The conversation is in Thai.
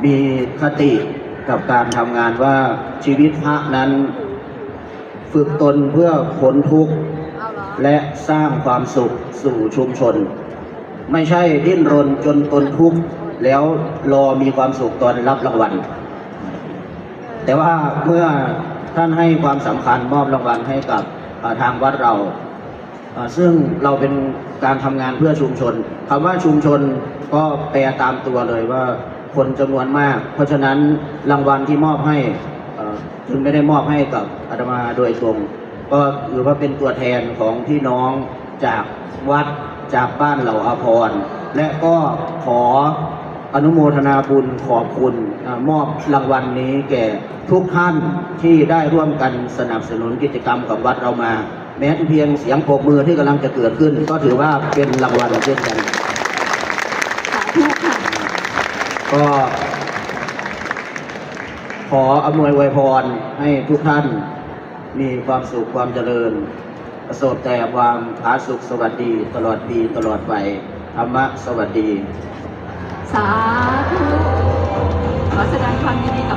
มีคติกับการทำงานว่าชีวิตพระนั้นฝึกตนเพื่อพ้นทุกข์และสร้างความสุขสู่ชุมชนไม่ใช่ดิ้นรนจนตนทุกข์แล้วรอมีความสุขตอนรับรางวัลแต่ว่าเมื่อท่านให้ความสำคัญมอบรางวัลให้กับทางวัดเราซึ่งเราเป็นการทำงานเพื่อชุมชนคำว่าชุมชนก็แปลตามตัวเลยว่าคนจำนวนมากเพราะฉะนั้นรางวัลที่มอบให้ถึงไม่ได้มอบให้กับอาตมาโดยตรงก็ถือว่าเป็นตัวแทนของพี่น้องจากวัดจากบ้านเหล่าอาภรณ์และก็ขออนุโมทนาบุญขอบคุณมอบรางวัลนี้แก่ทุกท่านที่ได้ร่วมกันสนับสนุนกิจกรรมกับวัดเรามาแม้เพียงเสียงปรบมือที่กำลังจะเกิดขึ้นก็ถือว่าเป็นรางวัลเช่นกันก็ขออำนวยอวยพรให้ทุกท่านมีความสุขความเจริญประสบแต่ความผาสุกสวัสดีตลอดปีตลอดไปธรรมะสวัสดีสาธุขอแสดงความยินดีกับ